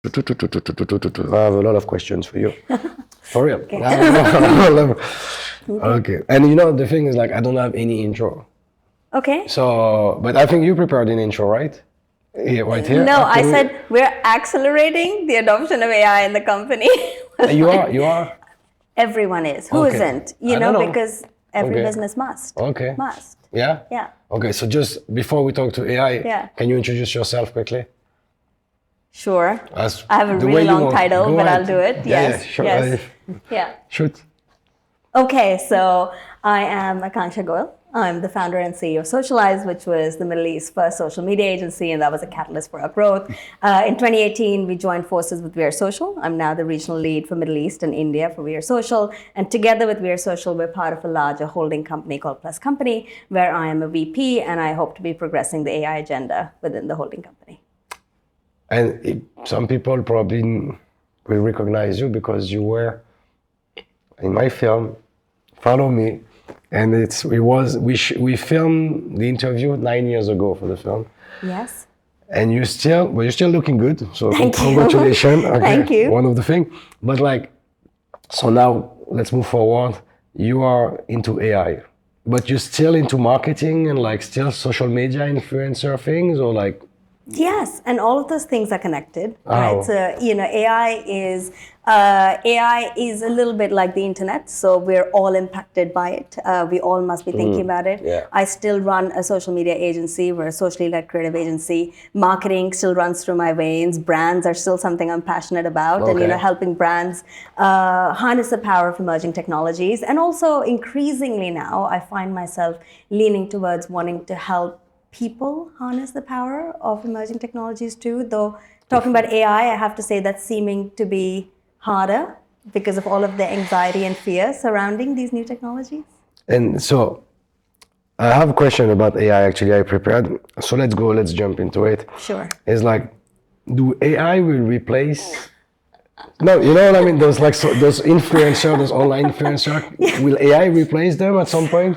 I have a lot of questions for you. For real. Okay. Okay. And you know, the thing is, like, I don't have any intro. Okay. So, but I think you prepared an intro, right? Yeah, right here. No, I Can said we're accelerating the adoption of AI in the company. you are? Everyone is. Who Okay. isn't? I don't know. Because every Okay. business must. Okay. Must. Yeah? Yeah. Okay, so just before we talk to AI, Yeah. can you introduce yourself quickly? Sure. As I have a the way really you long want. title, Go but ahead. I'll do it. Yeah, Yes. yeah, sure. Yes. Yeah. Shoot. Okay, so I am AKANKSHA Goel. I'm the founder and CEO of Socialize, which was the Middle East's first social media agency, and that was a catalyst for our growth. In 2018, we joined forces with We Are Social. I'm now the regional lead for Middle East and India for We Are Social. And together with We Are Social, we're part of a larger holding company called Plus Company, where I am a VP, and I hope to be progressing the AI agenda within the holding company. And some people probably will recognize you because you were in my film, Follow Me, and we filmed the interview 9 years ago for the film, Yes. and you're still looking good. So Thank you. congratulations. Okay, Thank you. One of the things, but like, so now let's move forward. You are into AI, but you're still into marketing and like still social media influencer things, or like. Yes, and all of those things are connected, Oh. right? So AI is a little bit like the internet, so we're all impacted by it. We all must be thinking about it. Yeah. I still run a social media agency. We're a socially led creative agency. Marketing still runs through my veins. Brands are still something I'm passionate about, and Okay. helping brands harness the power of emerging technologies. And also, increasingly now, I find myself leaning towards wanting to help people harness the power of emerging technologies too. Though talking about AI, I have to say that's seeming to be harder because of all of the anxiety and fear surrounding these new technologies. And so I have a question about AI actually I prepared. So let's jump into it. Sure. It's like, do AI will replace, no, you know what I mean? Those like those influencers, those online influencers, will AI replace them at some point?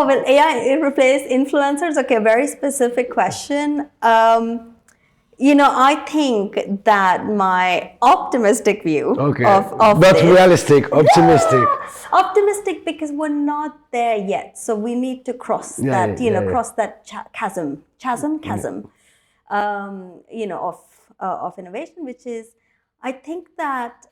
Will AI replace influencers? Okay, very specific question. I think that my optimistic view Okay. of But this, realistic, optimistic. optimistic because we're not there yet. So we need to cross that, cross that chasm, of innovation, which is, I think that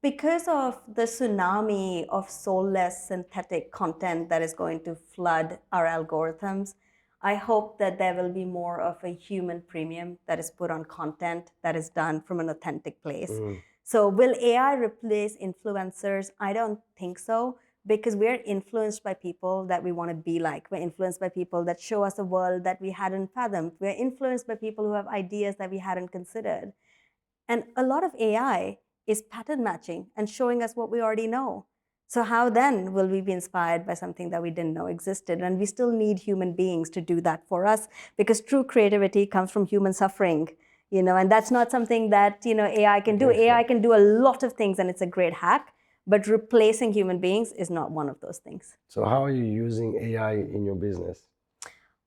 because of the tsunami of soulless synthetic content that is going to flood our algorithms, I hope that there will be more of a human premium that is put on content that is done from an authentic place. So will AI replace influencers? I don't think so, because we're influenced by people that we want to be like. We're influenced by people that show us a world that we hadn't fathomed. We're influenced by people who have ideas that we hadn't considered. And a lot of AI is pattern matching and showing us what we already know. So how then will we be inspired by something that we didn't know existed? And we still need human beings to do that for us, because true creativity comes from human suffering, and that's not something that, AI can do. AI can do a lot of things and it's a great hack, but replacing human beings is not one of those things. So how are you using AI in your business?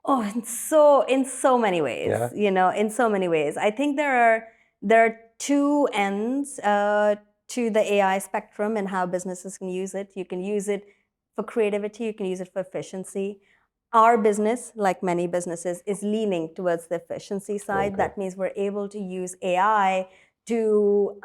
Oh, in so many ways, Yeah. in so many ways. I think there are two ends to the AI spectrum and how businesses can use it. You can use it for creativity, you can use it for efficiency. Our business, like many businesses, is leaning towards the efficiency side. Okay. That means we're able to use AI to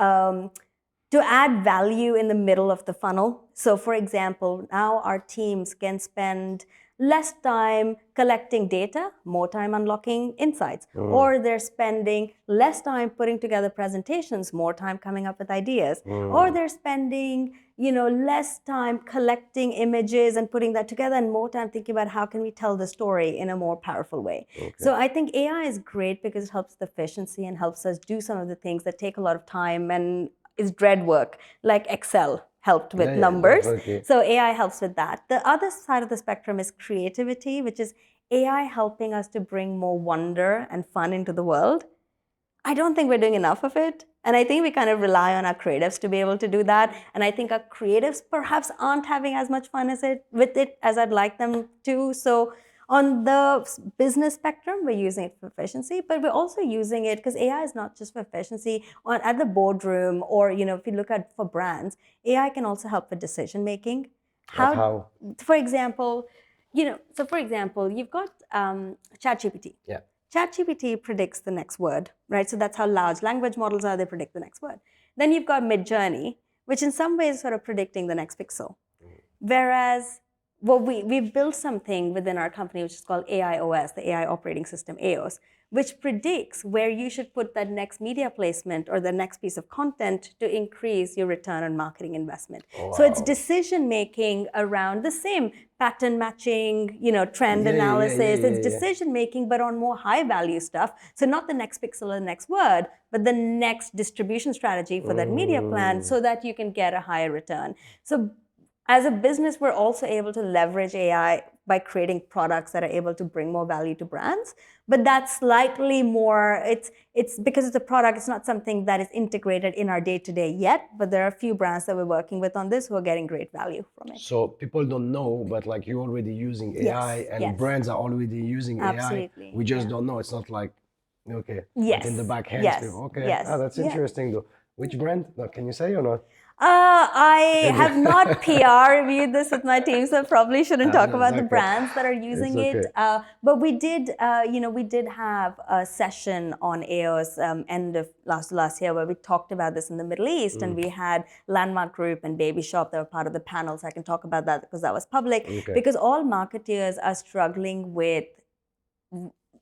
add value in the middle of the funnel. So for example, now our teams can spend less time collecting data, more time unlocking insights. Or they're spending less time putting together presentations, more time coming up with ideas. Or they're spending less time collecting images and putting that together, and more time thinking about how can we tell the story in a more powerful way. Okay. So I think AI is great because it helps the efficiency and helps us do some of the things that take a lot of time and is dread work, like Excel helped with numbers. Okay. So AI helps with that. The other side of the spectrum is creativity, which is AI helping us to bring more wonder and fun into the world. I don't think we're doing enough of it. And I think we kind of rely on our creatives to be able to do that. And I think our creatives perhaps aren't having as much fun with it as I'd like them to. So On the business spectrum, we're using it for efficiency, but we're also using it because AI is not just for efficiency at the boardroom, or if you look at for brands, AI can also help with decision making. Like how? For example, you've got ChatGPT. Yeah. ChatGPT predicts the next word, right? So that's how large language models are. They predict the next word. Then you've got Midjourney, which in some ways is sort of predicting the next pixel. Whereas we've built something within our company which is called AIOS, the AI operating system, AOS, which predicts where you should put that next media placement or the next piece of content to increase your return on marketing investment. Wow. So it's decision making around the same pattern matching, trend analysis. It's decision making, but on more high value stuff. So not the next pixel or the next word, but the next distribution strategy for that media plan so that you can get a higher return. So as a business, we're also able to leverage AI by creating products that are able to bring more value to brands. But that's slightly more, it's because it's a product, it's not something that is integrated in our day-to-day yet, but there are a few brands that we're working with on this who are getting great value from it. So people don't know, but like you're already using AI and brands are already using Absolutely. AI. We just don't know. It's not like, okay, yes. in the back hands. Yes. Okay, yes. That's interesting though. Which brand? No, can you say or not? I have not PR reviewed this with my team, so probably shouldn't talk about the brands that are using it. But we did have a session on AOS end of last year where we talked about this in the Middle East, and we had Landmark Group and Baby Shop that were part of the panel, so I can talk about that because that was public. Because all marketeers are struggling with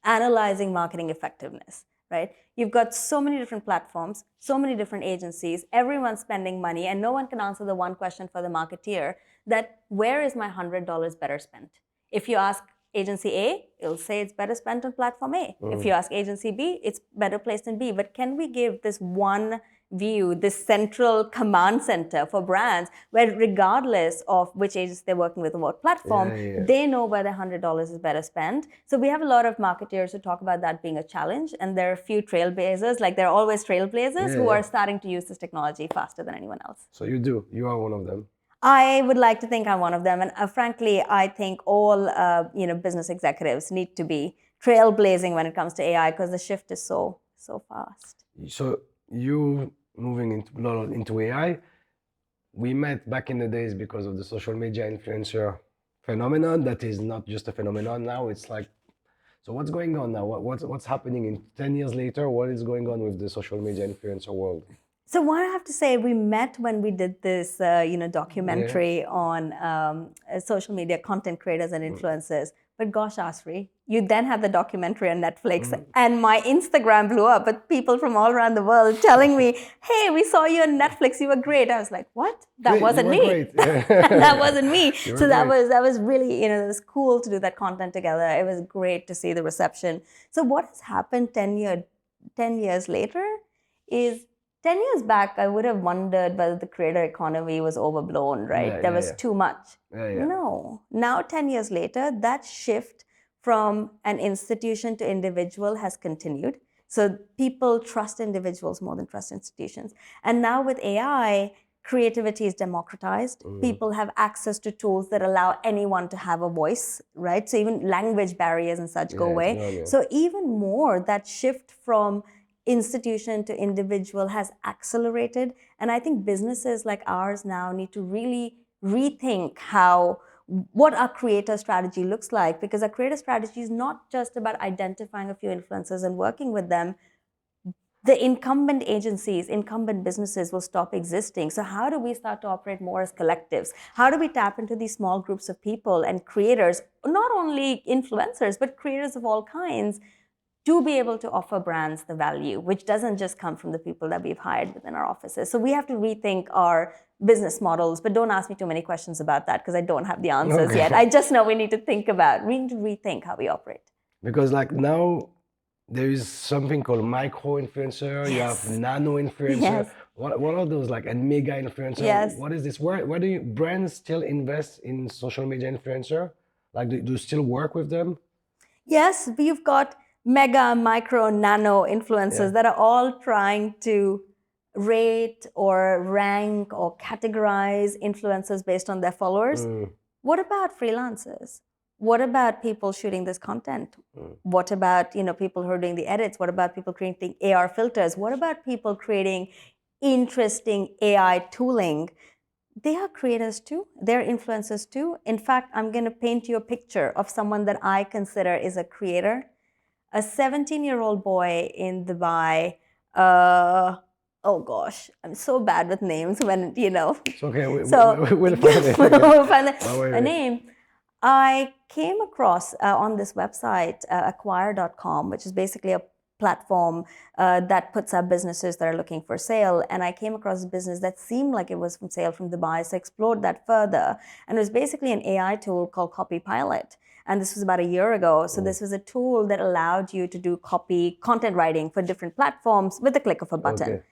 analyzing marketing effectiveness. Right? You've got so many different platforms, so many different agencies, everyone's spending money, and no one can answer the one question for the marketeer that where is my $100 better spent? If you ask agency A, it'll say it's better spent on platform A. If you ask agency B, it's better placed in B. But can we give this one view, this central command center for brands where regardless of which agency they're working with or what platform, they know where the $100 is better spent. So we have a lot of marketeers who talk about that being a challenge, and there are a few trailblazers, like there are always trailblazers who are starting to use this technology faster than anyone else. So you are one of them. I would like to think I'm one of them, and frankly, I think all business executives need to be trailblazing when it comes to AI because the shift is so fast. So you moving into AI, we met back in the days because of the social media influencer phenomenon. That is not just a phenomenon now. It's like, so what's going on now? What's happening in 10 years later? What is going on with the social media influencer world? So what I have to say, we met when we did this, documentary on social media content creators and influencers. But gosh, Asri, you then had the documentary on Netflix, and my Instagram blew up with people from all around the world telling me, "Hey, we saw you on Netflix. You were great." I was like, "What? That wasn't me. That wasn't me." So that was really, it was cool to do that content together. It was great to see the reception. So what has happened 10 years later is 10 years back, I would have wondered whether the creator economy was overblown, right? There was too much. No. Now, 10 years later, that shift from an institution to individual has continued. So people trust individuals more than trust institutions. And now with AI, creativity is democratized. People have access to tools that allow anyone to have a voice, right? So even language barriers and such go away. So even more, that shift from institution to individual has accelerated. And I think businesses like ours now need to really rethink what our creator strategy looks like, because our creator strategy is not just about identifying a few influencers and working with them. The incumbent agencies, incumbent businesses will stop existing. So how do we start to operate more as collectives? How do we tap into these small groups of people and creators, not only influencers, but creators of all kinds, to be able to offer brands the value, which doesn't just come from the people that we've hired within our offices. So we have to rethink our business models, but don't ask me too many questions about that because I don't have the answers yet. I just know we need to rethink how we operate. Because like now, there is something called micro influencer, you have nano influencer. What are those like, and mega influencer? What is this? Where do brands still invest in social media influencer? Like, do you still work with them? Yes, we've got mega, micro, nano influencers that are all trying to rate or rank or categorize influencers based on their followers. What about freelancers? What about people shooting this content? What about people who are doing the edits? What about people creating AR filters? What about people creating interesting AI tooling? They are creators too. They're influencers too. In fact, I'm going to paint you a picture of someone that I consider is a creator. A 17-year-old boy in Dubai. Oh gosh, I'm so bad with names when It's okay. So We'll find it. we'll find Don't worry. a name. I came across on this website, acquire.com, which is basically a platform that puts up businesses that are looking for sale. And I came across a business that seemed like it was from sale from Dubai. So I explored that further. And it was basically an AI tool called Copilot. And this was about a year ago. So this was a tool that allowed you to do content writing for different platforms with the click of a button. Okay.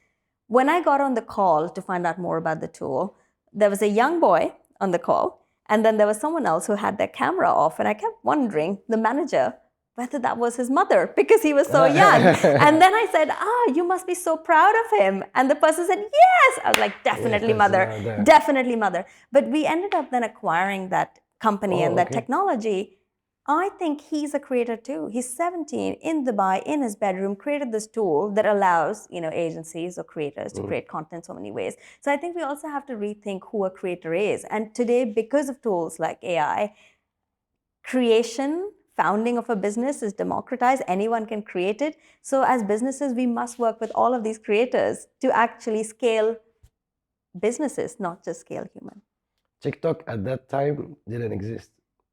When I got on the call to find out more about the tool, there was a young boy on the call. And then there was someone else who had their camera off. And I kept wondering, the manager, whether that was his mother because he was so young. And then I said, you must be so proud of him. And the person said, yes. I was like, definitely mother, definitely mother. But we ended up then acquiring that company and that technology. I think he's a creator too. He's 17 in Dubai, in his bedroom, created this tool that allows, agencies or creators to create content so many ways. So I think we also have to rethink who a creator is. And today, because of tools like AI, founding of a business is democratized. Anyone can create it. So as businesses, we must work with all of these creators to actually scale businesses, not just scale human. TikTok at that time didn't exist.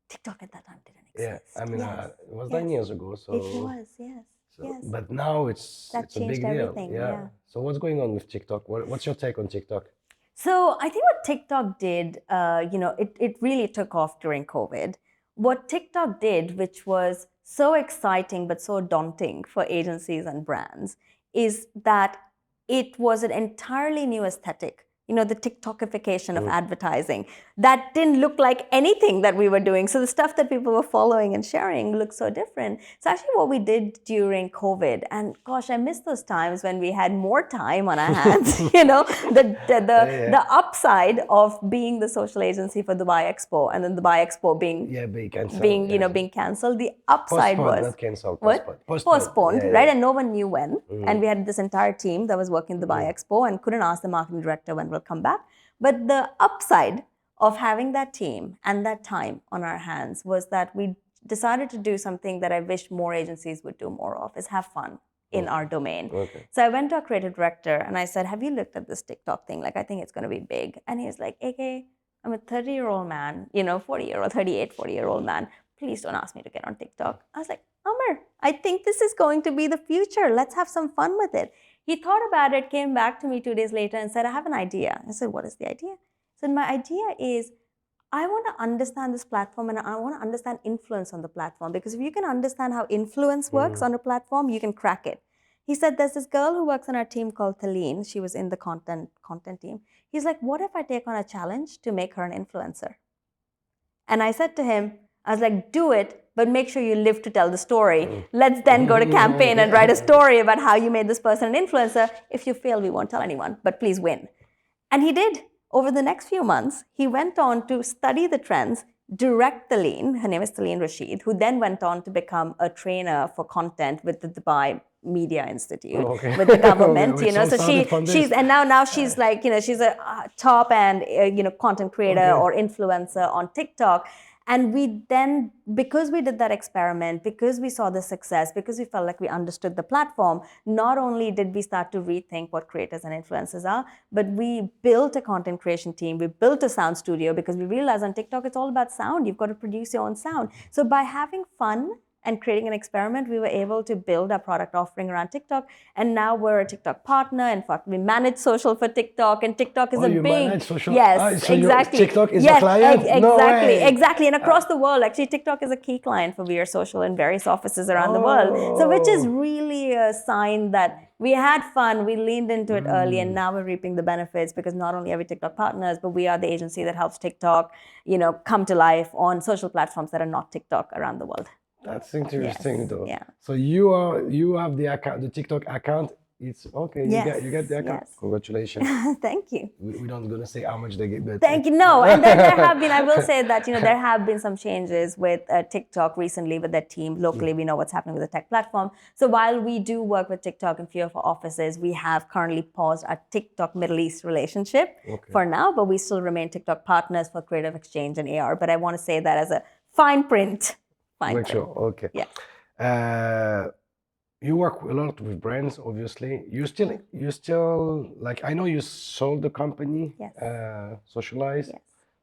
TikTok at that time didn't exist. Yeah, I mean, it was 9 years ago. So it was, yes. Yes. But now it's a big deal. Yeah. So what's going on with TikTok? What's your take on TikTok? So I think what TikTok did, it really took off during COVID. What TikTok did, which was so exciting but so daunting for agencies and brands, is that it was an entirely new aesthetic. The TikTokification of advertising that didn't look like anything that we were doing. So the stuff that people were following and sharing looked so different. So actually what we did during COVID, and gosh, I miss those times when we had more time on our hands, the upside of being the social agency for Dubai Expo and then Dubai Expo being canceled. The upside was not canceled. Postponed, right? And no one knew when. And we had this entire team that was working Dubai Expo and couldn't ask the marketing director when we'll come back. But the upside of having that team and that time on our hands was that we decided to do something that I wish more agencies would do more of, is have fun in our domain. So I went to our creative director and I said, have you looked at this TikTok thing? Like, I think it's going to be big. And he's like, AK, I'm a 30-year-old man, 40-year-old man. Please don't ask me to get on TikTok. I was like, Amar, I think this is going to be the future. Let's have some fun with it. He thought about it, came back to me 2 days later and said, I have an idea. I said, what is the idea? He said, my idea is I want to understand this platform and I want to understand influence on the platform, because if you can understand how influence works on a platform, you can crack it. He said, there's this girl who works on our team called Thaleen. She was in the content team. He's like, what if I take on a challenge to make her an influencer? And I said to him, I was like, do it, but make sure you live to tell the story. Let's then go to campaign and write a story about how you made this person an influencer. If you fail, we won't tell anyone, but please win. And he did. Over the next few months, he went on to study the trends, direct Thaleen, her name is Thaleen Rashid, who then went on to become a trainer for content with the Dubai Media Institute, with the government, so she's and now she's like, she's a top end, content creator or influencer on TikTok. And we then, because we did that experiment, because we saw the success, because we felt like we understood the platform, not only did we start to rethink what creators and influencers are, but we built a content creation team. We built a sound studio because we realized on TikTok, it's all about sound. You've got to produce your own sound. So by having fun and creating an experiment, we were able to build our product offering around TikTok. And now we're a TikTok partner. In fact, we manage social for TikTok, and TikTok is a big... manage social? Yes, so exactly. TikTok is a client? Exactly. And across the world, actually, TikTok is a key client for We Are Social in various offices around the world. So which is really a sign that we had fun, we leaned into it early, and now we're reaping the benefits, because not only are we TikTok partners, but we are the agency that helps TikTok, come to life on social platforms that are not TikTok around the world. That's interesting, though. Yeah. So you have the TikTok account it's okay. Yes, You get the account. yes. Congratulations. Thank you. We're not gonna say how much they get, but Thank you. No, and then there have been, I will say that, there have been some changes with TikTok recently with their team. Locally, we know what's happening with the tech platform. So while we do work with TikTok in few of our offices, we have currently paused our TikTok Middle East relationship for now, but we still remain TikTok partners for creative exchange and AR. But I want to say that as a fine print. make sure. Okay. Yeah. You work a lot with brands, obviously. You still like. I know you sold the company, Yes. Socialize, Yes.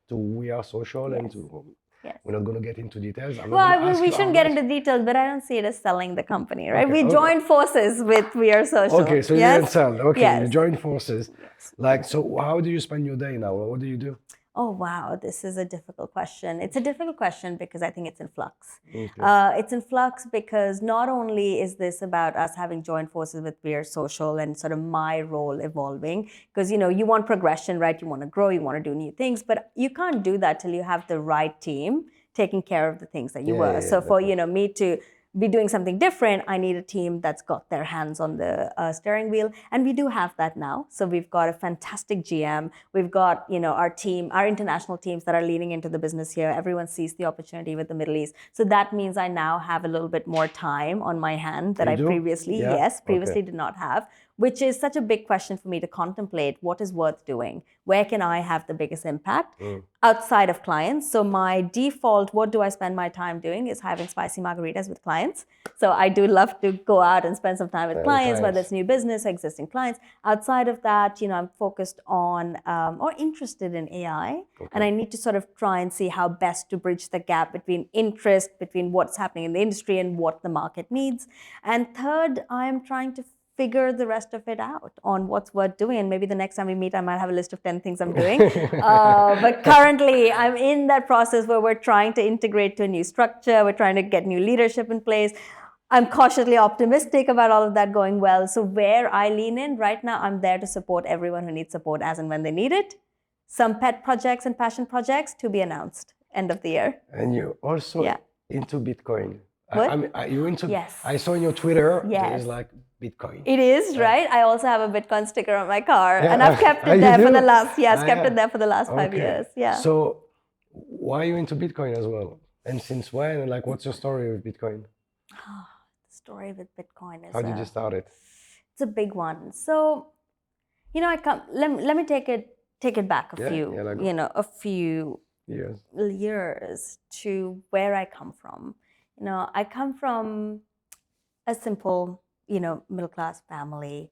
to We Are Social, and Yes. to. Yes. We're not going to get into details. I'm not Well, gonna ask we you how shouldn't get much. into details, but I don't see it as selling the company, right? Okay, We okay. joined forces with We Are Social. Okay, so you yes? didn't sell. Okay, you Yes. joined forces. Yes. Like, so how do you spend your day now? What do you do? Oh, wow, this is a difficult question. It's a difficult question because I think it's in flux. Okay. It's in flux because not only is this about us having joined forces with We Are Social and sort of my role evolving, because, you want progression, right? You want to grow, you want to do new things, but you can't do that till you have the right team taking care of the things that you Yeah, were. yeah, So yeah, for, me to be doing something different, I need a team that's got their hands on the steering wheel. And we do have that now. So we've got a fantastic GM. We've got, our team, our international teams that are leaning into the business here. Everyone sees the opportunity with the Middle East. So that means I now have a little bit more time on my hand that You I do? previously, Yeah? previously Okay. did not have, which is such a big question for me to contemplate. What is worth doing? Where can I have the biggest impact outside of clients? So my default, what do I spend my time doing, is having spicy margaritas with clients. So I do love to go out and spend some time with clients, whether it's new business or existing clients. Outside of that, I'm focused on or interested in AI. And I need to sort of try and see how best to bridge the gap between interest, between what's happening in the industry and what the market needs. And third, I'm trying to figure the rest of it out on what's worth doing. And maybe the next time we meet, I might have a list of 10 things I'm doing. But currently, I'm in that process where we're trying to integrate to a new structure. We're trying to get new leadership in place. I'm cautiously optimistic about all of that going well. So where I lean in right now, I'm there to support everyone who needs support as and when they need it. Some pet projects and passion projects to be announced end of the year. And you also into Bitcoin. What? You into? Yes. I saw on your Twitter. Yes. There is like Bitcoin. It is, right? I also have a Bitcoin sticker on my car, Yeah. and I've kept it You there for do? the last, kept Yeah. it there for the last 5 Okay. years. Yeah. So why are you into Bitcoin as well? And since when? And like, what's your story with Bitcoin? The story with Bitcoin is How did you start it? it's a big one. So, let me take it back a few, a few years to where I come from. I come from a simple, middle class family.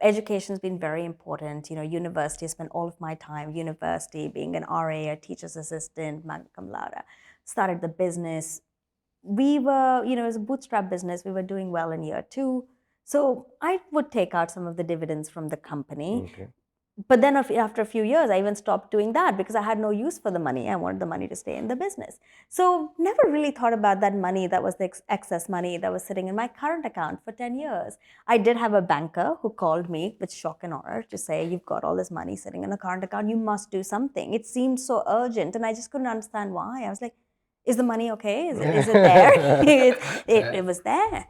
Education's been very important. University, I spent all of my time university, being an RA, a teacher's assistant, magna cum laude. Started the business. We were, it was a bootstrap business. We were doing well in year 2. So I would take out some of the dividends from the company. Okay. But then after a few years, I even stopped doing that because I had no use for the money. I wanted the money to stay in the business. So never really thought about that money that was the excess money that was sitting in my current account for 10 years. I did have a banker who called me with shock and horror to say, you've got all this money sitting in a current account. You must do something. It seemed so urgent. And I just couldn't understand why. I was like, is the money okay? Is it there? it was there.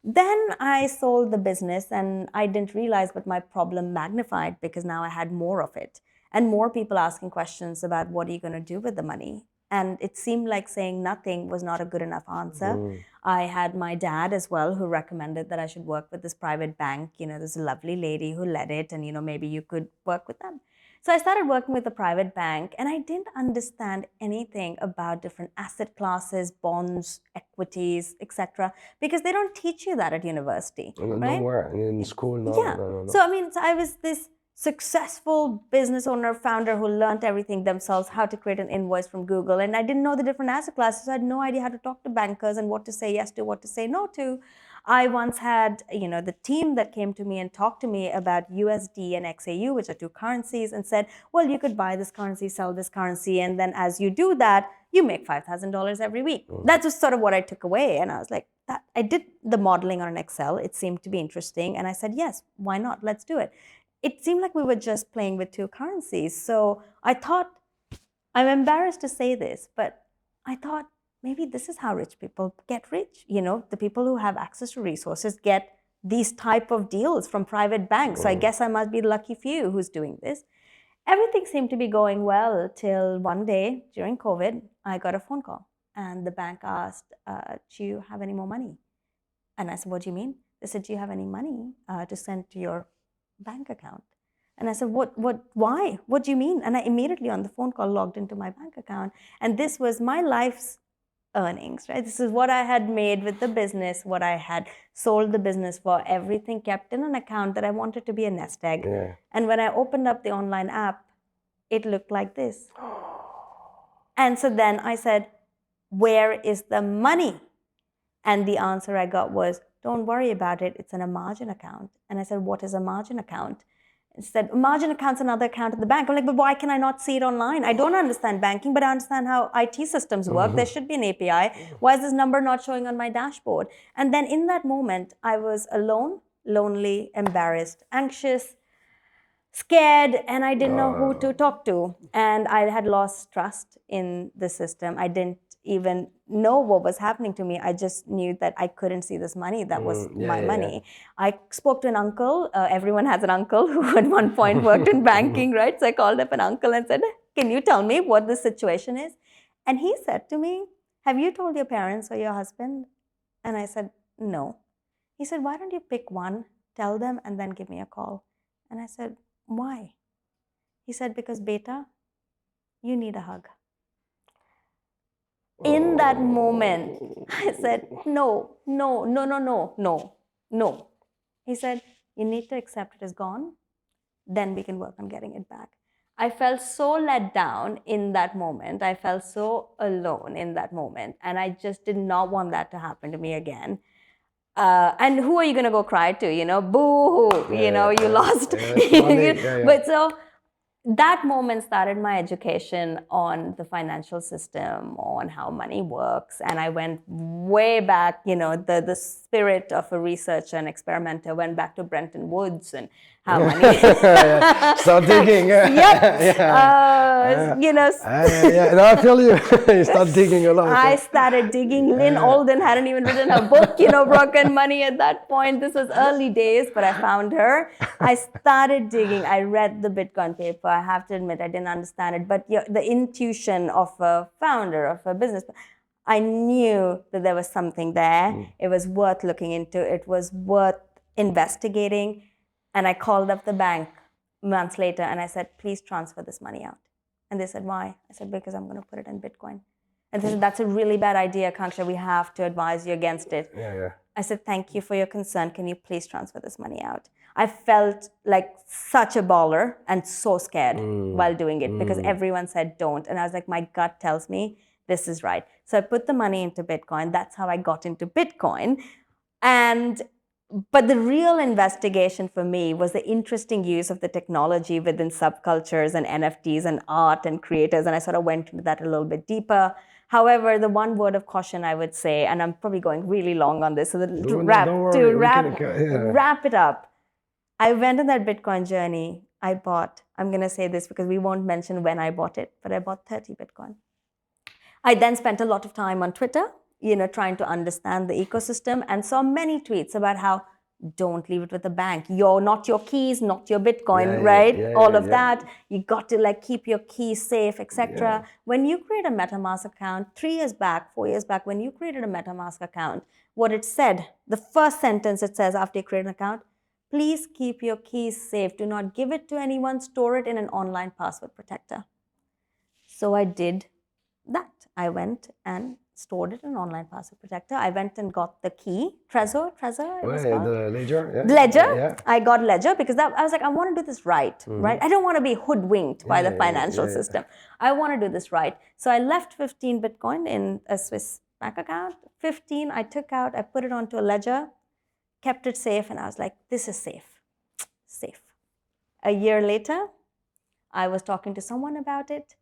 Then I sold the business and I didn't realize, but my problem magnified because now I had more of it and more people asking questions about what are you going to do with the money? And it seemed like saying nothing was not a good enough answer. I had my dad as well who recommended that I should work with this private bank. There's a lovely lady who led it and, maybe you could work with them. So I started working with a private bank and I didn't understand anything about different asset classes, bonds, equities, etc. because they don't teach you that at university. Right? Nowhere in school. No. So I was this successful business owner, founder who learned everything themselves, how to create an invoice from Google. And I didn't know the different asset classes. So I had no idea how to talk to bankers and what to say yes to, what to say no to. I once had, the team that came to me and talked to me about USD and XAU, which are 2 currencies, and said, well, you could buy this currency, sell this currency, and then as you do that, you make $5,000 every week. That's just sort of what I took away. And I was like, I did the modeling on an Excel. It seemed to be interesting. And I said, yes, why not? Let's do it. It seemed like we were just playing with 2 currencies. So I thought, I'm embarrassed to say this, but I thought, maybe this is how rich people get rich. The people who have access to resources get these type of deals from private banks. So I guess I must be the lucky few who's doing this. Everything seemed to be going well till one day during COVID, I got a phone call and the bank asked, do you have any more money? And I said, what do you mean? They said, do you have any money to send to your bank account? And I said, why? What do you mean? And I immediately on the phone call logged into my bank account. And this was my life's earnings, right? This is what I had made with the business, what I had sold the business for, everything kept in an account that I wanted to be a nest egg. Yeah. And when I opened up the online app, it looked like this. And so then I said, where is the money? And the answer I got was, don't worry about it, it's in a margin account. And I said, what is a margin account? It said, margin account's another account at the bank. I'm like, but why can I not see it online? I don't understand banking, but I understand how IT systems work. There should be an API. Why is this number not showing on my dashboard? And then in that moment, I was alone, lonely, embarrassed, anxious, scared, and I didn't know who to talk to. And I had lost trust in the system. I didn't even know what was happening to me. I just knew that I couldn't see this money. That was my money. I spoke to an uncle. Everyone has an uncle who at one point worked in banking, right? So I called up an uncle and said, can you tell me what the situation is? And he said to me, have you told your parents or your husband? And I said, no. He said, why don't you pick one, tell them, and then give me a call? And I said, why? He said, because beta, you need a hug. In that moment, I said, no. He said, you need to accept it is gone, then we can work on getting it back. I felt so let down in that moment. I felt so alone in that moment. And I just did not want that to happen to me again. And who are you going to go cry to? Boo-hoo, you lost. But so that moment started my education on the financial system, on how money works. And I went way back, the spirit of a researcher and experimenter went back to Bretton Woods and how money. Start digging. Yep. No, I feel you. You start digging a lot. I started digging. Lynn Alden hadn't even written her book, Broken Money at that point. This was early days, but I found her. I started digging. I read the Bitcoin paper. I have to admit, I didn't understand it. But the intuition of a founder, of a business, I knew that there was something there. It was worth looking into. It was worth investigating. And I called up the bank months later and I said, please transfer this money out. And they said, why? I said, because I'm going to put it in Bitcoin. And they said, that's a really bad idea, Akanksha. We have to advise you against it. I said, thank you for your concern. Can you please transfer this money out? I felt like such a baller and so scared while doing it because everyone said don't. And I was like, my gut tells me this is right. So I put the money into Bitcoin. That's how I got into Bitcoin. But the real investigation for me was the interesting use of the technology within subcultures and NFTs and art and creators. And I sort of went into that a little bit deeper. However, the one word of caution I would say, and I'm probably going really long on this, so to wrap it up, I went on that Bitcoin journey. I'm going to say this because we won't mention when I bought it, but I bought 30 Bitcoin. I then spent a lot of time on Twitter, trying to understand the ecosystem and saw many tweets about how don't leave it with the bank. Not your keys, not your Bitcoin, right? All of that. You got to keep your keys safe, etc. When you create a MetaMask account, 4 years back, when you created a MetaMask account, what it said, the first sentence it says after you create an account, please keep your keys safe. Do not give it to anyone. Store it in an online password protector. So I did that. I went and stored it in an online password protector. I went and got the key, Trezor. The Ledger. Ledger. I got Ledger because I was like, I want to do this right, right? I don't want to be hoodwinked by the financial system. I want to do this right. So I left 15 Bitcoin in a Swiss bank account. 15 I took out, I put it onto a Ledger, kept it safe, and I was like, this is safe. A year later, I was talking to someone about it.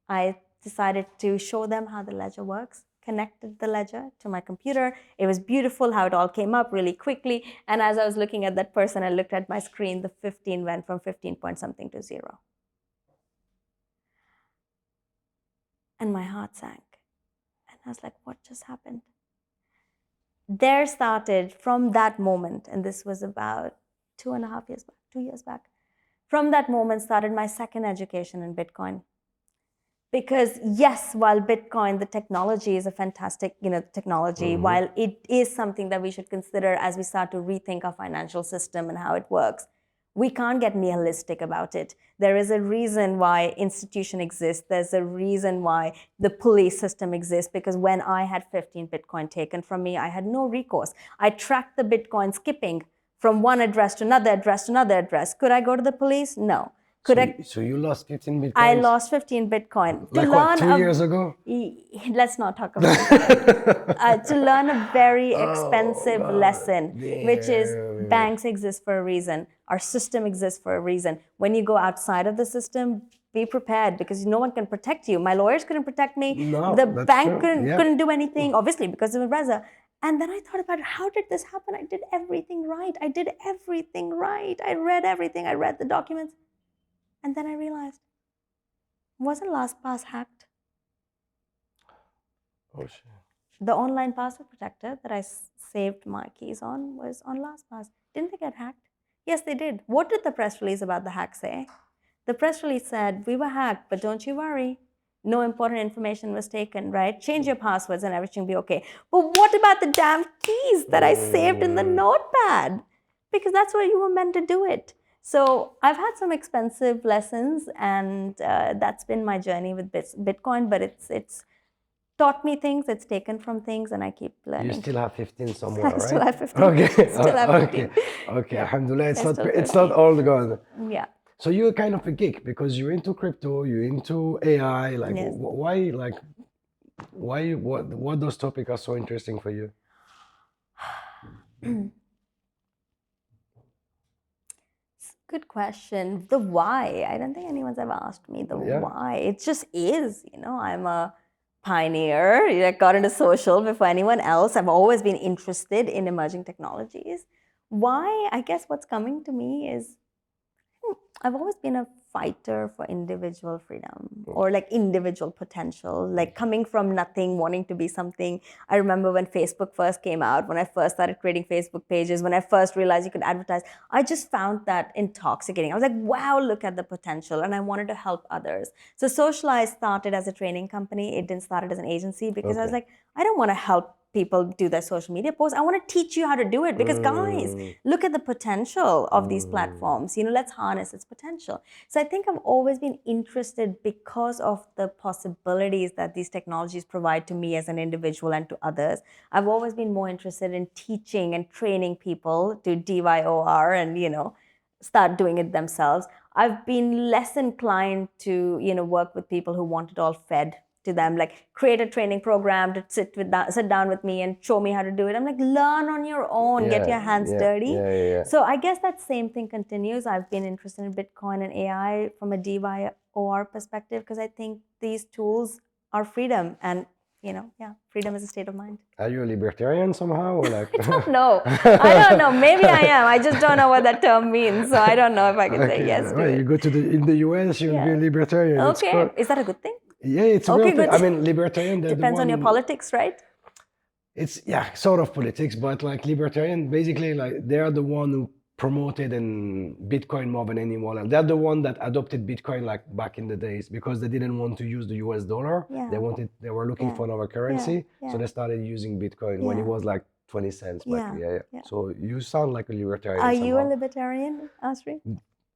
I decided to show them how the ledger works, connected the ledger to my computer. It was beautiful how it all came up really quickly. And as I was looking at that person, I looked at my screen, the 15 went from 15 point something to 0. And my heart sank. And I was like, what just happened? there started from that moment, and this was about 2.5 years back, 2 years back. From that moment started my second education in Bitcoin. Because yes, while Bitcoin, the technology is a fantastic, technology, while it is something that we should consider as we start to rethink our financial system and how it works, we can't get nihilistic about it. There is a reason why institution exists. There's a reason why the police system exists, because when I had 15 Bitcoin taken from me, I had no recourse. I tracked the Bitcoin skipping from one address to another address to another address. Could I go to the police? No. So you lost 15 bitcoins? I lost 15 Bitcoin. Like what, 2 years ago? Let's not talk about that. To learn a very expensive lesson, which is banks exist for a reason. Our system exists for a reason. When you go outside of the system, be prepared, because no one can protect you. My lawyers couldn't protect me. No, the that's bank true. Yeah. couldn't do anything, obviously, because of Reza. And then I thought about, how did this happen? I did everything right. I did everything right. I read everything. I read the documents. And then I realized, wasn't LastPass hacked? Oh, shit. The online password protector that I saved my keys on was on LastPass. Didn't they get hacked? Yes, they did. What did the press release about the hack say? The press release said, we were hacked, but don't you worry. No important information was taken, right? Change your passwords and everything will be okay. But what about the damn keys that I saved in the notepad? Because that's where you were meant to do it. So I've had some expensive lessons, and that's been my journey with Bitcoin, but it's taught me things, it's taken from things, and I keep learning. You still have 15 somewhere, right? Still have 15. Okay. Still have 15. Okay. Alhamdulillah, it's Still not 15. all gone. Yeah. So you're kind of a geek because you're into crypto, you're into AI. Like, Yes. what those topics are so interesting for you? Good question. The why. I don't think anyone's ever asked me the why. It just is, I'm a pioneer. I got into social before anyone else. I've always been interested in emerging technologies. Why? I guess what's coming to me is I've always been a fighter for individual freedom or like individual potential, like coming from nothing, wanting to be something. I remember when Facebook first came out, when I first started creating Facebook pages, when I first realized you could advertise, I just found that intoxicating. I was like, wow, look at the potential. And I wanted to help others. So Socialize started as a training company. It didn't start as an agency because I was like, I don't want to help people do their social media posts. I want to teach you how to do it because guys, look at the potential of these platforms. Let's harness its potential. So I think I've always been interested because of the possibilities that these technologies provide to me as an individual and to others. I've always been more interested in teaching and training people to DYOR and, start doing it themselves. I've been less inclined to, work with people who want it all fed to them, like create a training program to sit down with me and show me how to do it. I'm like, learn on your own, get your hands dirty. So I guess that same thing continues. I've been interested in Bitcoin and AI from a DYOR perspective because I think these tools are freedom, and freedom is a state of mind. Are you a libertarian somehow, or like? I don't know. I don't know. Maybe I am. I just don't know what that term means. So I don't know if I can say yes to it. You go in the US, you'll be a libertarian. Okay. Is that a good thing? Yeah, it's a real thing. I mean, libertarian. Depends on your politics, right? It's sort of politics, but like libertarian, basically, like they are the one who promoted in Bitcoin more than anyone else. They're the one that adopted Bitcoin like back in the days because they didn't want to use the US dollar. They were looking for another currency, so they started using Bitcoin when it was like 20 cents back. So you sound like a libertarian. Are you a libertarian, Asri?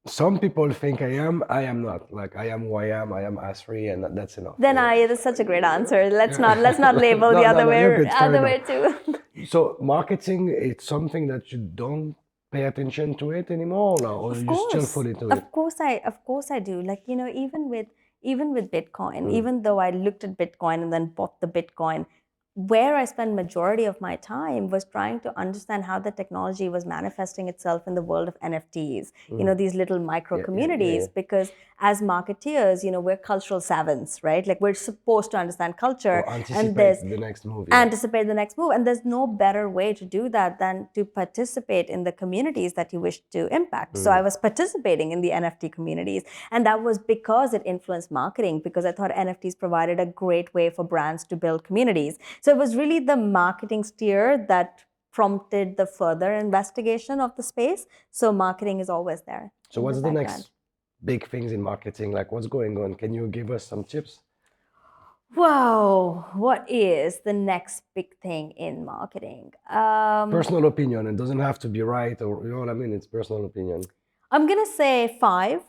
Some people think I am. I am not. Like I am who I am. I am Asri, and that's enough. Then that's such a great answer. Let's not label the other way too. So marketing, it's something that you don't pay attention to it anymore, or you still put into it. Of course I do. Like even with Bitcoin, even though I looked at Bitcoin and then bought the Bitcoin, where I spent majority of my time was trying to understand how the technology was manifesting itself in the world of NFTs, these little micro communities, because as marketeers, we're cultural savants, right? Like we're supposed to understand culture and anticipate the next move. Anticipate the next move. And there's no better way to do that than to participate in the communities that you wish to impact. So I was participating in the NFT communities. And that was because it influenced marketing, because I thought NFTs provided a great way for brands to build communities. So it was really the marketing steer that prompted the further investigation of the space. So marketing is always there. So what's the next big things in marketing? Like what's going on? Can you give us some tips? Wow, what is the next big thing in marketing? Personal opinion. It doesn't have to be right, or you know what I mean? It's personal opinion. I'm gonna say 5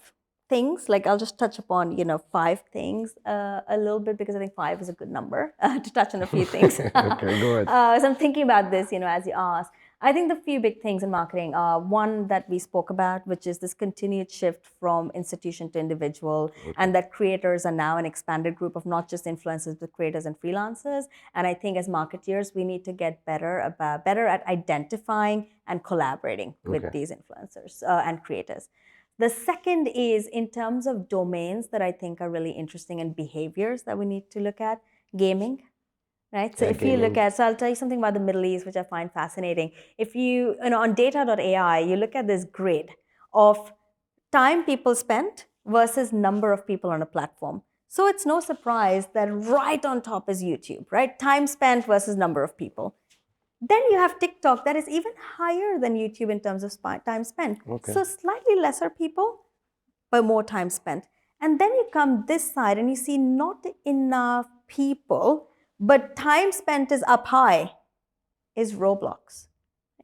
things. Like I'll just touch upon 5 things a little bit, because I think 5 is a good number to touch on a few things. Okay, go ahead. So I'm thinking about this, as you asked. I think the few big things in marketing are one that we spoke about, which is this continued shift from institution to individual, and that creators are now an expanded group of not just influencers, but creators and freelancers. And I think as marketeers, we need to get better at identifying and collaborating with these influencers and creators. The second is in terms of domains that I think are really interesting and behaviors that we need to look at. Gaming. Right. So if you look at, so I'll tell you something about the Middle East, which I find fascinating. If on data.ai, you look at this grid of time people spent versus number of people on a platform. So it's no surprise that right on top is YouTube, right? Time spent versus number of people. Then you have TikTok that is even higher than YouTube in terms of time spent. So slightly lesser people, but more time spent. And then you come this side and you see not enough people, but time spent is up high, is Roblox.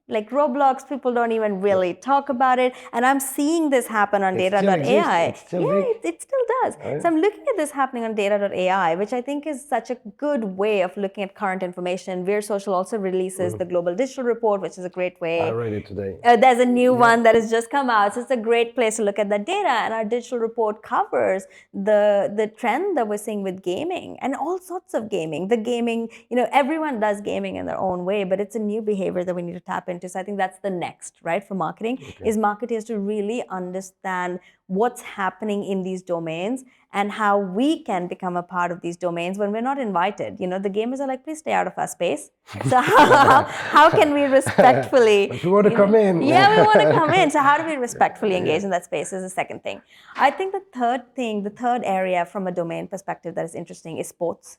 Like Roblox, people don't even really talk about it. And I'm seeing this happen on data.ai. It still does. Right. So I'm looking at this happening on data.ai, which I think is such a good way of looking at current information. Weir Social also releases the Global Digital Report, which is a great way. I read it today. There's a new one that has just come out. So it's a great place to look at that data. And our digital report covers the trend that we're seeing with gaming and all sorts of gaming. The gaming, everyone does gaming in their own way, but it's a new behavior that we need to tap into. So I think that's the next, right, for marketing, is marketers to really understand what's happening in these domains and how we can become a part of these domains when we're not invited. The gamers are like, please stay out of our space. So how can we respectfully... But we want to come in. Yeah, we want to come in. So how do we respectfully engage in that space is the second thing. I think the third area from a domain perspective that is interesting is sports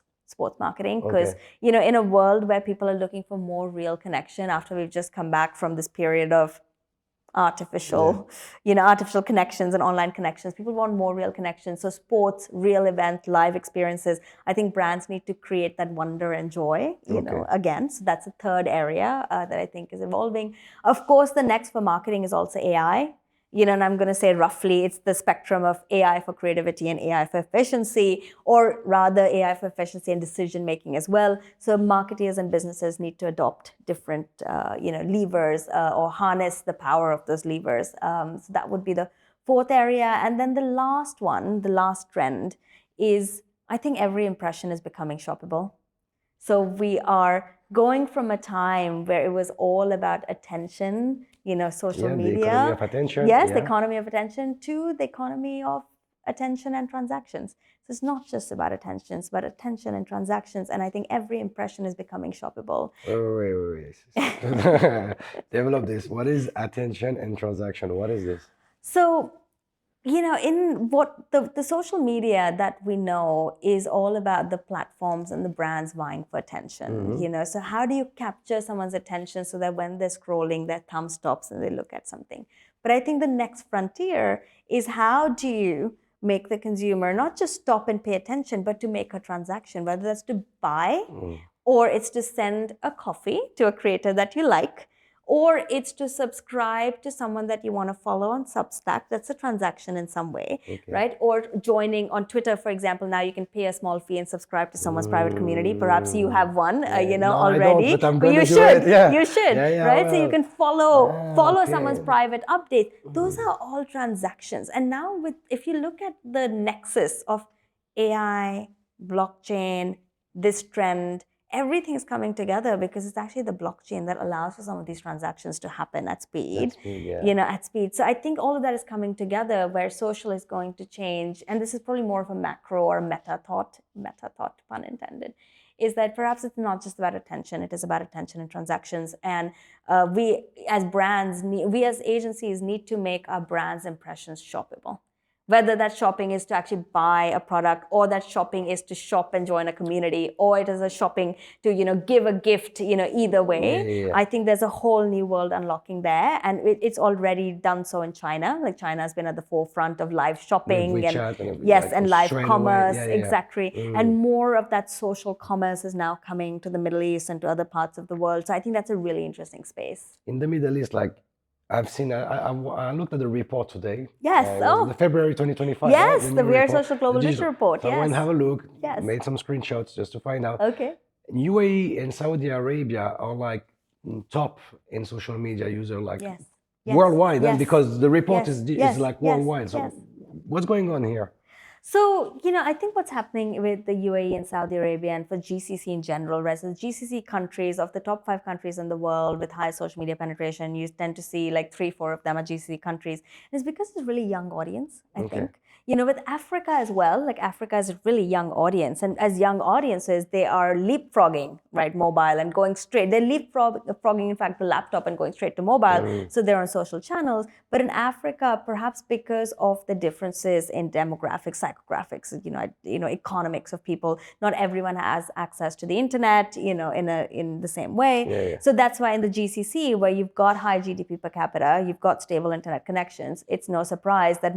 marketing, because in a world where people are looking for more real connection after we've just come back from this period of artificial connections and online connections, people want more real connections. So sports, real event, live experiences. I think brands need to create that wonder and joy, again. So that's a third area that I think is evolving. Of course, the next for marketing is also AI. And I'm going to say roughly it's the spectrum of AI for creativity and AI for efficiency, or rather AI for efficiency and decision making as well. So marketers and businesses need to adopt different, levers or harness the power of those levers. So that would be the fourth area. And then the last trend is, I think every impression is becoming shoppable. So we are going from a time where it was all about attention, social media. The economy of attention. Yes, the economy of attention, to the economy of attention and transactions. So it's not just about attentions, but attention and transactions. And I think every impression is becoming shoppable. Wait. Develop this. What is attention and transaction? What is this? So, in what the social media that we know is all about the platforms and the brands vying for attention, so how do you capture someone's attention so that when they're scrolling, their thumb stops and they look at something? But I think the next frontier is, how do you make the consumer not just stop and pay attention, but to make a transaction, whether that's to buy or it's to send a coffee to a creator that you like, or it's to subscribe to someone that you want to follow on Substack. That's a transaction in some way, right? Or joining on Twitter, for example. Now you can pay a small fee and subscribe to someone's private community. Perhaps you have one, already. I don't, but I'm going you to should. do it. You should, right? So you can follow someone's private update. Those are all transactions. And now, if you look at the nexus of AI, blockchain, this trend, everything is coming together, because it's actually the blockchain that allows for some of these transactions to happen at speed. At speed. So I think all of that is coming together, where social is going to change. And this is probably more of a macro or meta thought, pun intended, is that perhaps it's not just about attention, it is about attention and transactions. And we as brands, we as agencies need to make our brands' impressions shoppable. Whether that shopping is to actually buy a product, or that shopping is to shop and join a community, or it is a shopping to, give a gift, either way. Yeah. I think there's a whole new world unlocking there, and it's already done so in China. Like, China has been at the forefront of live With shopping and WeChat and everything, yes, like, and live straight away. commerce, Yeah. exactly. And more of that social commerce is now coming to the Middle East and to other parts of the world. So I think that's a really interesting space. In the Middle East, like I've seen, I looked at the report today. Yes. It was the February 2025. Yes, right? the new Weird report, Social Global the Digital digital. Report. So I went and Yes. have a look, Yes. made some screenshots just to find out. Okay. UAE and Saudi Arabia are like top in social media user, like Yes. worldwide, and Yes. because the report Yes. is Yes. like Yes. worldwide. So Yes. what's going on here? So, I think what's happening with the UAE and Saudi Arabia, and for GCC in general, right? So the GCC countries, of the top 5 countries in the world with high social media penetration, you tend to see like 3, 4 of them are GCC countries. And it's because it's a really young audience, I think. With Africa as well, like, Africa is a really young audience. And as young audiences, they are leapfrogging, right, mobile and going straight. They're leapfrogging, in fact, the laptop and going straight to mobile. So they're on social channels. But in Africa, perhaps because of the differences in demographics, psychographics, economics of people, not everyone has access to the internet, in the same way. Yeah. So that's why in the GCC, where you've got high GDP per capita, you've got stable internet connections, it's no surprise that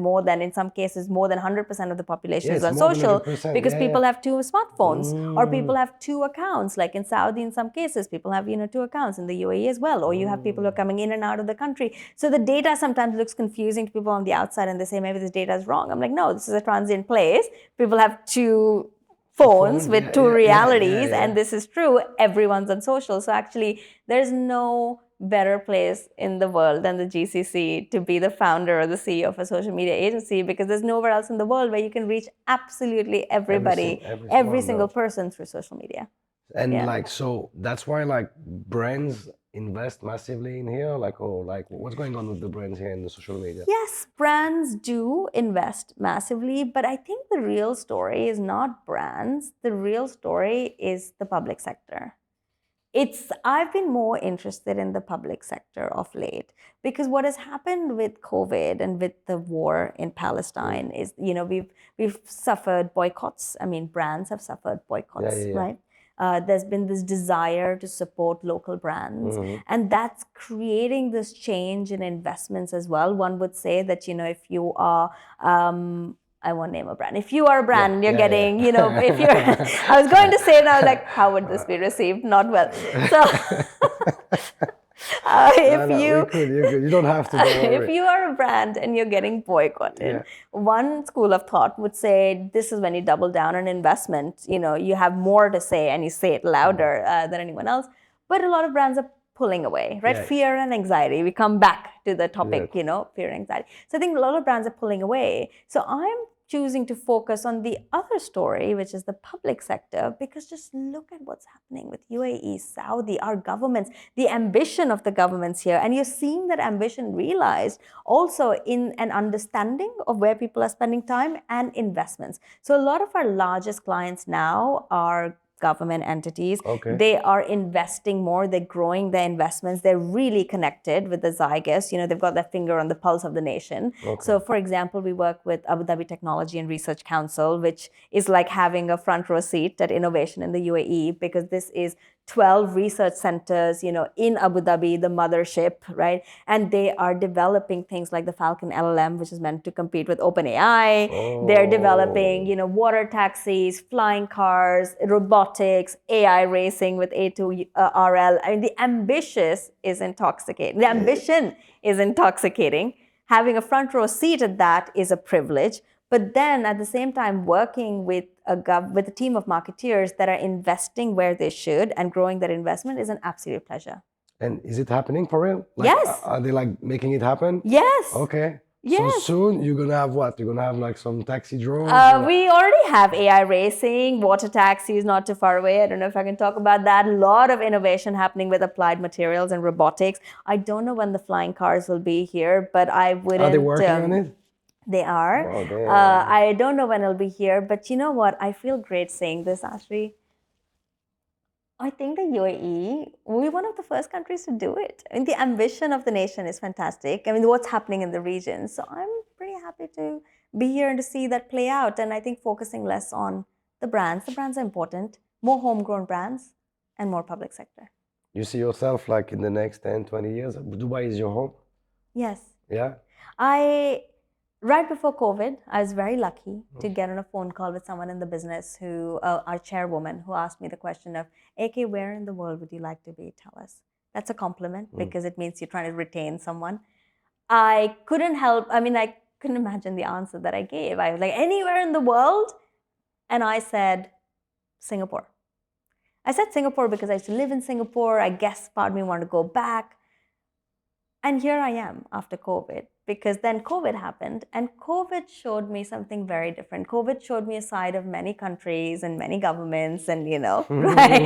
in some cases, more than 100% of the population is on social, because people have 2 smartphones, or people have 2 accounts. Like in Saudi, in some cases, people have 2 accounts, in the UAE as well, or you have people who are coming in and out of the country. So the data sometimes looks confusing to people on the outside, and they say maybe this data is wrong. I'm like, no, this is a transient place. People have 2 phones with 2 realities, and this is true. Everyone's on social. So actually, there's no better place in the world than the GCC to be the founder or the CEO of a social media agency, because there's nowhere else in the world where you can reach absolutely everybody, every single person through social media. And like, so that's why like brands invest massively in here, like, what's going on with the brands here in the social media? Yes, brands do invest massively, but I think the real story is not brands. The real story is the public sector. I've been more interested in the public sector of late, because what has happened with COVID and with the war in Palestine is, we've suffered boycotts. I mean, brands have suffered boycotts, right? There's been this desire to support local brands, and that's creating this change in investments as well. One would say that, if you are, I won't name a brand. If you are a brand, you're getting, if you're, I was going to say now, like, how would this be received? Not well. So, You don't have to. If you are a brand and you're getting boycotted, one school of thought would say this is when you double down on investment. You have more to say, and you say it louder than anyone else. But a lot of brands are pulling away, right? Fear and anxiety. We come back to the topic, fear and anxiety. So I think a lot of brands are pulling away. So I'm choosing to focus on the other story, which is the public sector, because just look at what's happening with UAE, Saudi, our governments, the ambition of the governments here. And you're seeing that ambition realized also in an understanding of where people are spending time and investments. So a lot of our largest clients now are government entities. They are investing more. They're growing their investments. They're really connected with the zeitgeist. They've got their finger on the pulse of the nation. So, for example, we work with Abu Dhabi Technology and Research Council, which is like having a front row seat at innovation in the UAE, because this is 12 research centers, in Abu Dhabi, the mothership, right? And they are developing things like the Falcon LLM, which is meant to compete with OpenAI. They're developing, water taxis, flying cars, robotics, AI racing with A2RL. I mean, the ambition is intoxicating. Having a front row seat at that is a privilege. But then at the same time, working with a team of marketeers that are investing where they should and growing their investment is an absolute pleasure. And is it happening for real? Like, yes. Are they like making it happen? Yes. Okay. Yes. So soon you're gonna have what? You're gonna have like some taxi drones? We already have AI racing, water taxis not too far away. I don't know if I can talk about that. A lot of innovation happening with applied materials and robotics. I don't know when the flying cars will be here, but I wouldn't. Are they working on it? They are. Oh, I don't know when it'll be here, but you know what? I feel great saying this, Ashley. I think the UAE, we're one of the first countries to do it. I mean, the ambition of the nation is fantastic. I mean, what's happening in the region. So I'm pretty happy to be here and to see that play out. And I think focusing less on the brands are important, more homegrown brands and more public sector. You see yourself like in the next 10, 20 years? Dubai is your home? Yes. Yeah? Right before COVID, I was very lucky to get on a phone call with someone in the business who, our chairwoman, who asked me the question of, AK, where in the world would you like to be? Tell us. That's a compliment because it means you're trying to retain someone. I couldn't imagine the answer that I gave. I was like, anywhere in the world? And I said, Singapore. I said Singapore because I used to live in Singapore. I guess part of me wanted to go back. And here I am after COVID, because then COVID happened and COVID showed me something very different. COVID showed me a side of many countries and many governments and, right?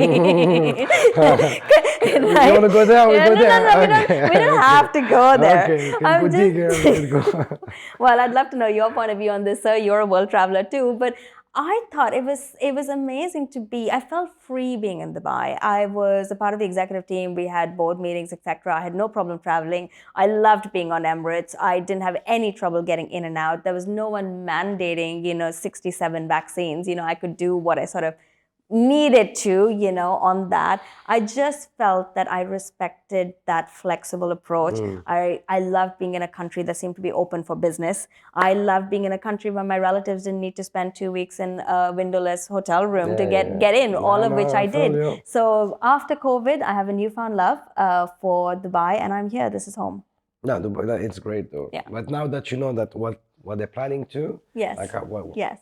You want to go there? We go there. No, we don't have to go there. Okay, can go digger. Well, I'd love to know your point of view on this, sir. You're a world traveler too, but I thought it was amazing to be. I felt free being in Dubai. I was a part of the executive team. We had board meetings, etc. I had no problem traveling. I loved being on Emirates. I didn't have any trouble getting in and out. There was no one mandating, 67 vaccines. I could do what I sort of needed to, on that. I just felt that I respected that flexible approach. I loved being in a country that seemed to be open for business. I loved being in a country where my relatives didn't need to spend 2 weeks in a windowless hotel room to get in, all of which I did. So after COVID, I have a newfound love for Dubai, and I'm here. This is home. No, Dubai, it's great though. Yeah. But now that you know that what they're planning to, yes, yes,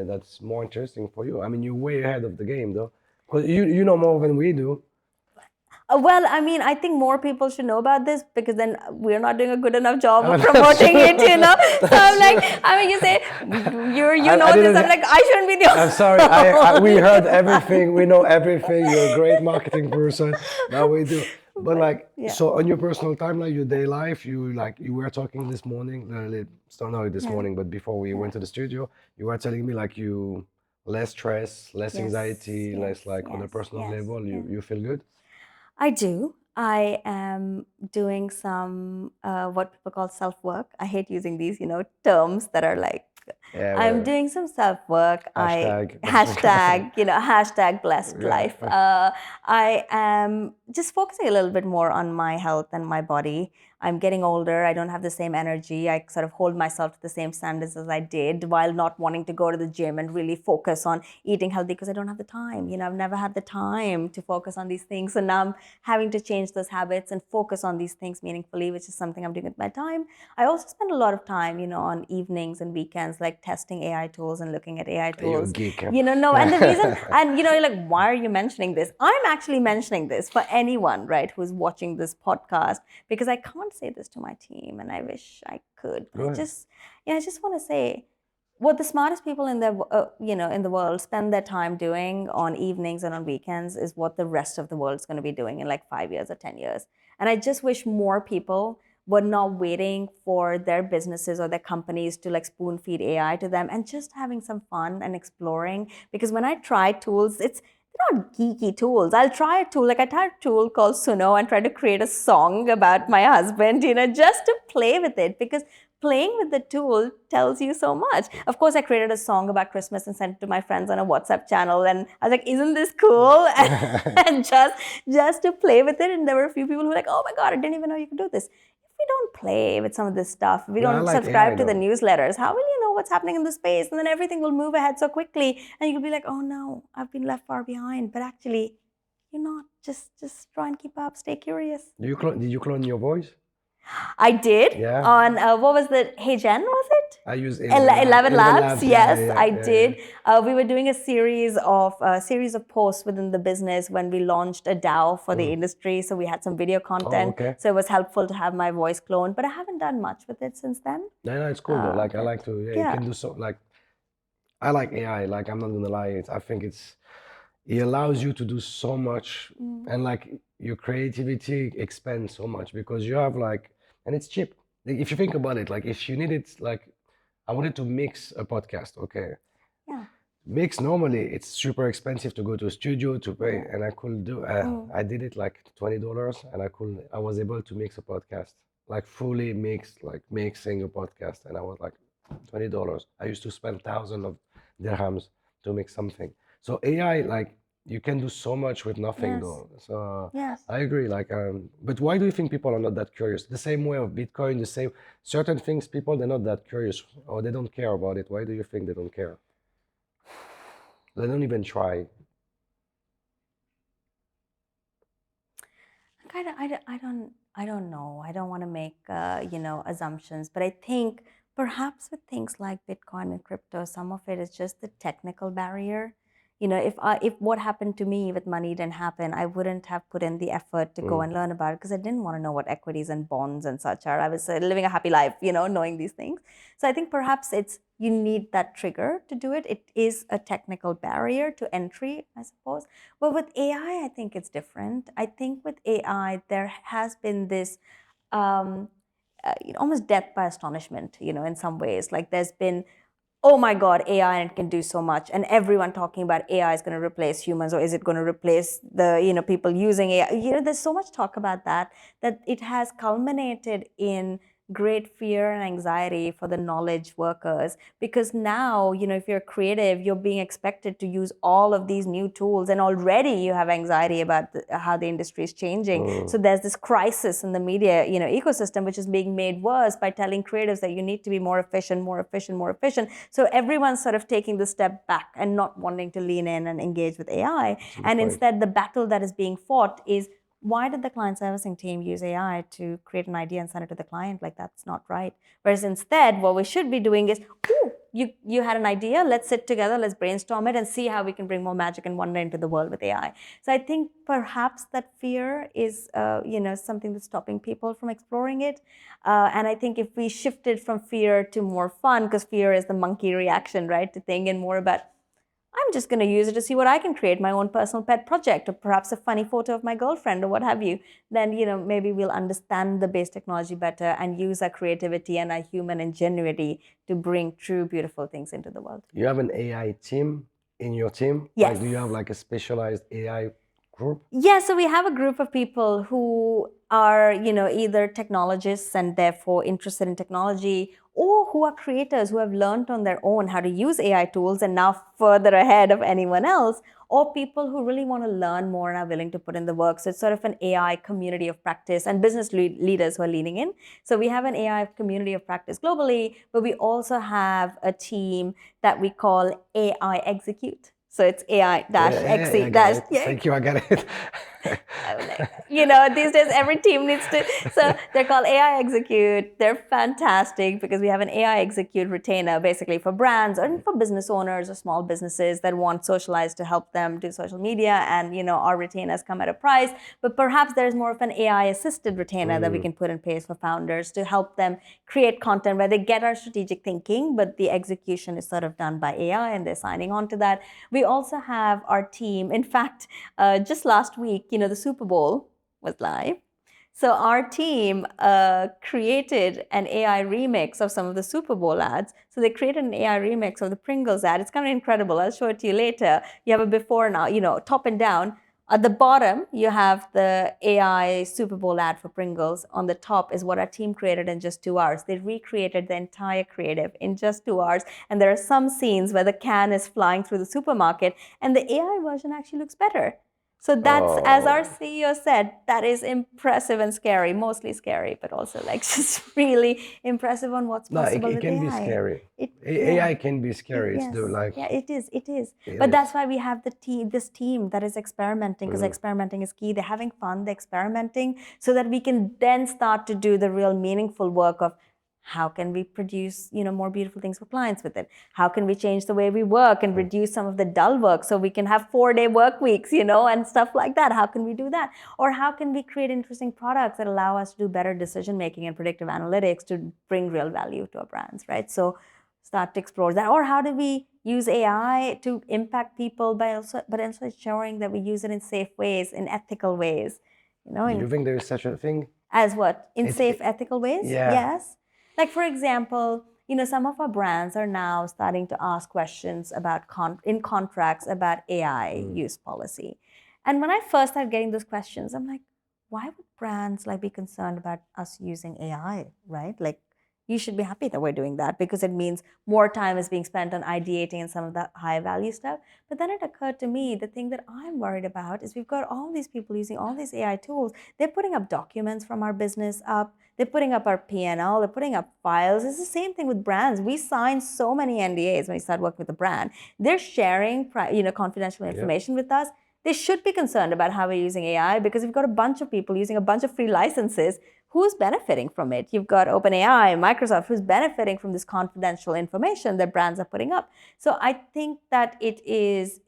that's more interesting for you. I mean, you're way ahead of the game though, because you know more than we do. Well, I think more people should know about this because then we're not doing a good enough job of promoting it, So I'm like, you say, you know this. I'm like, I shouldn't be the I'm sorry. We heard everything. We know everything. You're a great marketing person. Now we do. But so on your personal timeline, your day life, you were talking this morning, not this morning, but before we went to the studio, you were telling me you less stress, less anxiety, less on a personal level, you feel good? I do. I am doing some what people call self-work. I hate using these, terms that are I'm doing some self-work. Hashtag blessed life. I am just focusing a little bit more on my health and my body. I'm getting older. I don't have the same energy. I sort of hold myself to the same standards as I did while not wanting to go to the gym and really focus on eating healthy because I don't have the time. I've never had the time to focus on these things. So now I'm having to change those habits and focus on these things meaningfully, which is something I'm doing with my time. I also spend a lot of time, on evenings and weekends, testing AI tools and looking at AI tools. You're a geek. No, and the reason, and you're like, why are you mentioning this? I'm actually mentioning this for anyone, right, who's watching this podcast, because I can't say this to my team, and I wish I could. I just want to say, what the smartest people in the world spend their time doing on evenings and on weekends is what the rest of the world's going to be doing in 5 years or 10 years. And I just wish more people were not waiting for their businesses or their companies to spoon feed AI to them and just having some fun and exploring. Because when I try tools, they're not geeky tools. I'll try a tool, I tried a tool called Suno and tried to create a song about my husband, just to play with it, because playing with the tool tells you so much. Of course, I created a song about Christmas and sent it to my friends on a WhatsApp channel, and I was like, isn't this cool? And just to play with it, and there were a few people who were like, oh my God, I didn't even know you could do this. If we don't play with some of this stuff, if we don't subscribe to the newsletters, how will you know what's happening in the space? And then everything will move ahead so quickly, and you'll be like, oh no, I've been left far behind. But actually, you're not. Just try and keep up, stay curious. Did you clone your voice? I did. Yeah. On what was the Hey Jen, was it? I use 11 Labs. Yes, I did. We were doing a series of posts within the business when we launched a DAO for the industry. So we had some video content. Oh, okay. So it was helpful to have my voice cloned, but I haven't done much with it since then. No, it's cool though. I like to. You can do so. I like AI. I'm not gonna lie. I think it allows you to do so much, and your creativity expands so much because you have and it's cheap. If you think about it, if you need it, I wanted to mix a podcast, okay? Yeah. Mix normally it's super expensive to go to a studio to pay, and I could do. I did it $20, and I was able to mix a podcast, fully mixed, mixing a podcast, and I was like, $20. I used to spend thousands of dirhams to make something. So AI, like, you can do so much with nothing, Yes. though. So Yes. I agree. Like, but why do you think people are not that curious? The same way of Bitcoin, the same certain things, people they're not that curious or they don't care about it. Why do you think they don't care? They don't even try. I don't know. I don't want to make assumptions, but I think perhaps with things like Bitcoin and crypto, some of it is just the technical barrier. If what happened to me with money didn't happen, I wouldn't have put in the effort to go Mm. and learn about it because I didn't want to know what equities and bonds and such are. I was living a happy life, knowing these things. So I think perhaps it's you need that trigger to do it. It is a technical barrier to entry, I suppose. But with AI, I think it's different. I think with AI, there has been this um, almost death by astonishment, in some ways. Like there's been, oh my God, AI and it can do so much, and everyone talking about AI is going to replace humans, or is it going to replace the people using AI? There's so much talk about that it has culminated in great fear and anxiety for the knowledge workers, because now if you're creative, you're being expected to use all of these new tools, and already you have anxiety about how the industry is changing. So there's this crisis in the media ecosystem, which is being made worse by telling creatives that you need to be more efficient, more efficient, more efficient. So everyone's sort of taking the step back and not wanting to lean in and engage with AI. And Point. instead, the battle that is being fought is, why did the client servicing team use AI to create an idea and send it to the client? Like, that's not right. Whereas instead, what we should be doing is, you had an idea, let's sit together, let's brainstorm it and see how we can bring more magic and wonder into the world with AI. So I think perhaps that fear is something that's stopping people from exploring it. And I think if we shifted from fear to more fun, because fear is the monkey reaction, right, to think, and more about, I'm just going to use it to see what I can create, my own personal pet project, or perhaps a funny photo of my girlfriend, or what have you. Then, maybe we'll understand the base technology better and use our creativity and our human ingenuity to bring true, beautiful things into the world. You have an AI team in your team? Yes. Like, do you have like a specialized AI group? Yeah, so we have a group of people who are, either technologists and therefore interested in technology, or who are creators who have learned on their own how to use AI tools and now further ahead of anyone else, or people who really want to learn more and are willing to put in the work. So it's sort of an AI community of practice, and business leaders who are leaning in. So we have an AI community of practice globally, but we also have a team that we call AI Execute. So it's AI dash XC I got dash. it. Yeah. Thank you. I got it. These days every team needs to. So they're called AI Execute. They're fantastic because we have an AI Execute retainer basically for brands or for business owners or small businesses that want Socialize to help them do social media. And, our retainers come at a price. But perhaps there's more of an AI assisted retainer that we can put in place for founders to help them create content where they get our strategic thinking, but the execution is sort of done by AI and they're signing on to that. We also have our team. In fact, just last week, the Super Bowl was live. So our team created an AI remix of some of the Super Bowl ads. So they created an AI remix of the Pringles ad. It's kind of incredible. I'll show it to you later. You have a before and now, top and down. At the bottom, you have the AI Super Bowl ad for Pringles. On the top is what our team created in just 2 hours. They recreated the entire creative in just 2 hours. And there are some scenes where the can is flying through the supermarket, and the AI version actually looks better. So that's, as our CEO said, that is impressive and scary, mostly scary, but also like just really impressive on what's No, possible it with can be AI. scary. Yeah. AI can be scary. It's Yes. the like. Yeah, it is. It is. It But is. that's why we have this team that is experimenting, because experimenting is key. They're having fun, they're experimenting, so that we can then start to do the real meaningful work of, how can we produce more beautiful things for clients with it? How can we change the way we work and reduce some of the dull work so we can have 4-day work weeks, and stuff like that? How can we do that? Or how can we create interesting products that allow us to do better decision making and predictive analytics to bring real value to our brands, right? So start to explore that. Or how do we use AI to impact people but also ensuring that we use it in safe ways, in ethical ways, Do you think there is such a thing? as what? In safe, ethical ways? Yeah. Yes. Like, for example, some of our brands are now starting to ask questions about in contracts about AI use policy. And when I first started getting those questions, I'm like, why would brands be concerned about us using AI, right? Like, you should be happy that we're doing that because it means more time is being spent on ideating and some of the high value stuff. But then it occurred to me, the thing that I'm worried about is we've got all these people using all these AI tools. They're putting up documents from our business up. They're putting up our P&L. They're putting up files. It's the same thing with brands. We sign so many NDAs when we start working with a brand. They're sharing, confidential information with us. They should be concerned about how we're using AI because we've got a bunch of people using a bunch of free licenses. Who's benefiting from it? You've got OpenAI, Microsoft, who's benefiting from this confidential information that brands are putting up. So I think that it is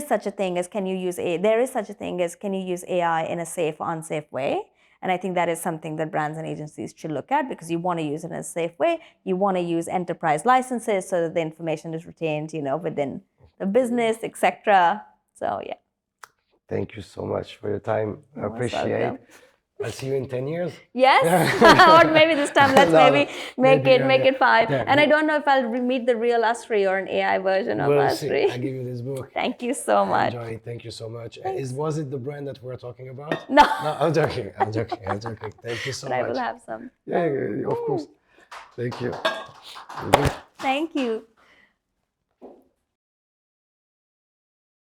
such a thing as there is such a thing as can you use AI in a safe or unsafe way? And I think that is something that brands and agencies should look at because you want to use it in a safe way. You want to use enterprise licenses so that the information is retained, within the business, etc. So yeah. Thank you so much for your time. I You're most appreciate welcome. it. I'll see you in 10 years. Yes, or maybe this time let's maybe make it 5. Yeah. And I don't know if I'll meet the real us 3 or an AI version of We'll us see. 3. I'll give you this book. Thank you so much. Enjoy it. Thank you so much. Was it the brand that we're talking about? No. No, I'm joking. Thank you so much. But I will have some. Yeah, of course. Thank you. Thank you.